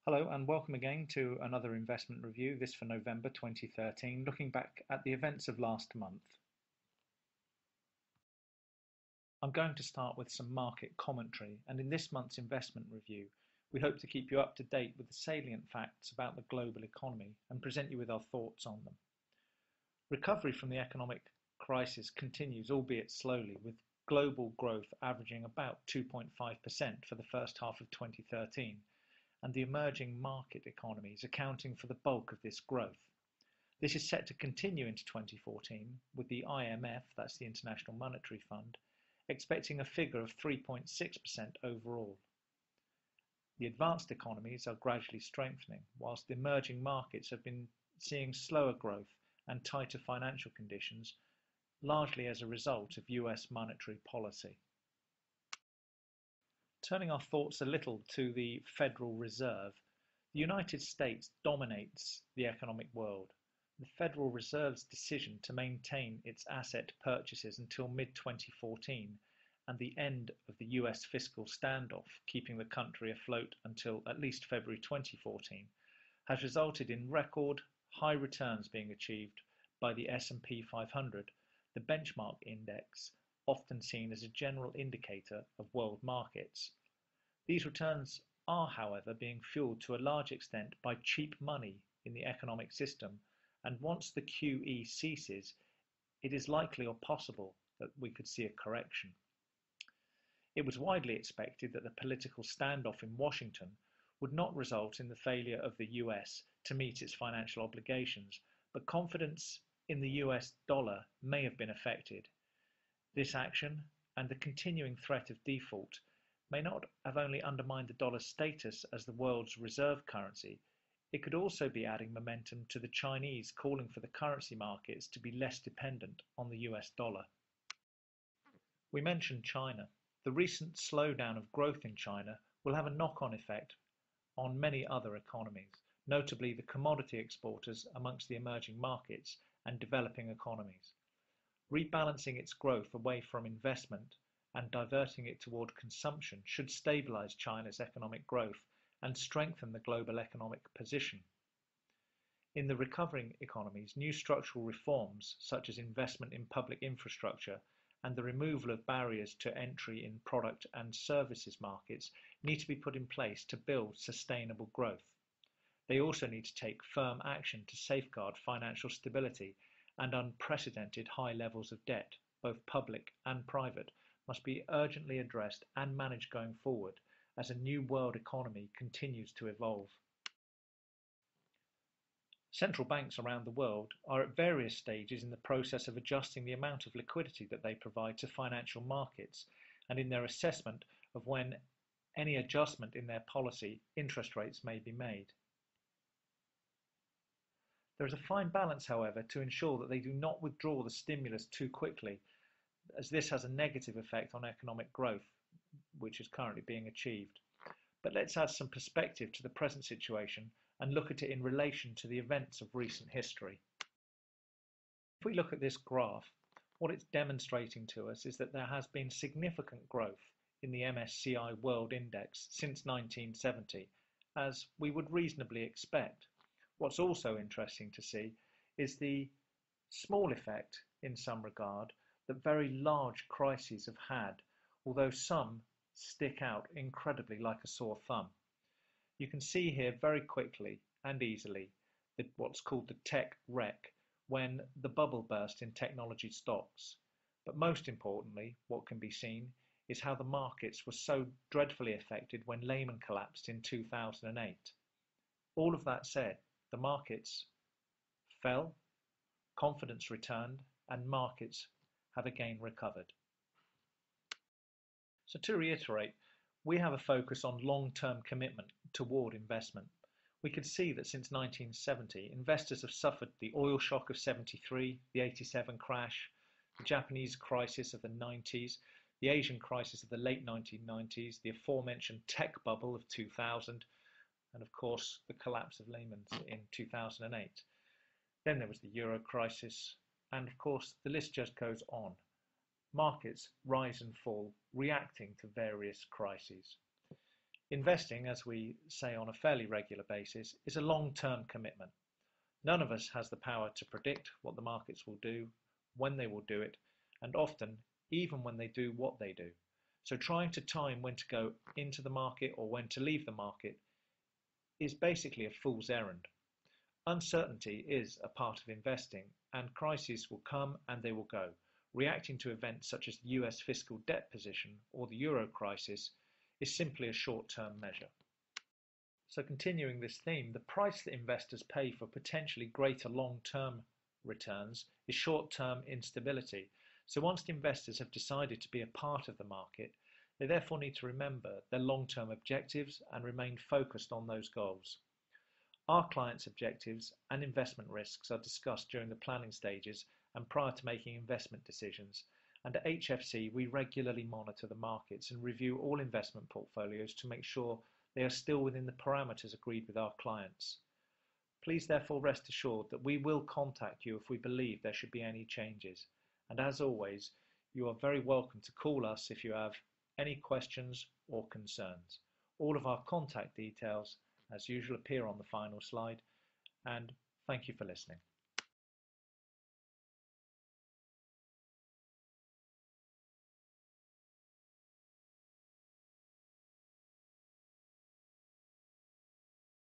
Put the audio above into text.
Hello and welcome again to another investment review, this for November 2013, looking back at the events of last month. I'm going to start with some market commentary, and in this month's investment review, we hope to keep you up to date with the salient facts about the global economy and present you with our thoughts on them. Recovery from the economic crisis continues, albeit slowly, with global growth averaging about 2.5% for the first half of 2013. And the emerging market economies accounting for the bulk of this growth. This is set to continue into 2014, with the IMF, that's the International Monetary Fund, expecting a figure of 3.6% overall. The advanced economies are gradually strengthening, whilst the emerging markets have been seeing slower growth and tighter financial conditions, largely as a result of US monetary policy. Turning our thoughts a little to the Federal Reserve, the United States dominates the economic world. The Federal Reserve's decision to maintain its asset purchases until mid-2014 and the end of the US fiscal standoff, keeping the country afloat until at least February 2014, has resulted in record high returns being achieved by the S&P 500, the benchmark index, often seen as a general indicator of world markets. These returns are, however, being fueled to a large extent by cheap money in the economic system, and once the QE ceases, it is likely or possible that we could see a correction. It was widely expected that the political standoff in Washington would not result in the failure of the US to meet its financial obligations, but confidence in the US dollar may have been affected. This action and the continuing threat of default may not have only undermined the dollar's status as the world's reserve currency, it could also be adding momentum to the Chinese calling for the currency markets to be less dependent on the US dollar. We mentioned China. The recent slowdown of growth in China will have a knock-on effect on many other economies, notably the commodity exporters amongst the emerging markets and developing economies. Rebalancing its growth away from investment and diverting it toward consumption should stabilize China's economic growth and strengthen the global economic position. In the recovering economies, new structural reforms such as investment in public infrastructure and the removal of barriers to entry in product and services markets need to be put in place to build sustainable growth. They also need to take firm action to safeguard financial stability, and unprecedented high levels of debt, both public and private, must be urgently addressed and managed going forward as a new world economy continues to evolve. Central banks around the world are at various stages in the process of adjusting the amount of liquidity that they provide to financial markets and in their assessment of when any adjustment in their policy interest rates may be made. There is a fine balance, however, to ensure that they do not withdraw the stimulus too quickly, as this has a negative effect on economic growth, which is currently being achieved. But let's add some perspective to the present situation and look at it in relation to the events of recent history. If we look at this graph, what it's demonstrating to us is that there has been significant growth in the MSCI World Index since 1970, as we would reasonably expect. What's also interesting to see is the small effect, in some regard, that very large crises have had, although some stick out incredibly like a sore thumb. You can see here very quickly and easily what's called the tech wreck, when the bubble burst in technology stocks. But most importantly, what can be seen is how the markets were so dreadfully affected when Lehman collapsed in 2008. All of that said, the markets fell, confidence returned, and markets have again recovered. So to reiterate, we have a focus on long-term commitment toward investment. We could see that since 1970, investors have suffered the oil shock of 73, the 87 crash, the Japanese crisis of the 90s, the Asian crisis of the late 1990s, the aforementioned tech bubble of 2000, and of course the collapse of Lehman's in 2008. Then there was the Euro crisis, and of course the list just goes on. Markets rise and fall, reacting to various crises. Investing, as we say on a fairly regular basis, is a long-term commitment. None of us has the power to predict what the markets will do, when they will do it, and often even when they do what they do. So trying to time when to go into the market or when to leave the market is basically a fool's errand. Uncertainty is a part of investing, and crises will come and they will go. Reacting to events such as the US fiscal debt position or the euro crisis is simply a short-term measure. So continuing this theme, the price that investors pay for potentially greater long-term returns is short-term instability. So once the investors have decided to be a part of the market, they therefore need to remember their long-term objectives and remain focused on those goals. Our clients' objectives and investment risks are discussed during the planning stages and prior to making investment decisions. And at HFC, we regularly monitor the markets and review all investment portfolios to make sure they are still within the parameters agreed with our clients. Please therefore rest assured that we will contact you if we believe there should be any changes. And as always, you are very welcome to call us if you have any questions or concerns. All of our contact details, as usual, appear on the final slide, and thank you for listening.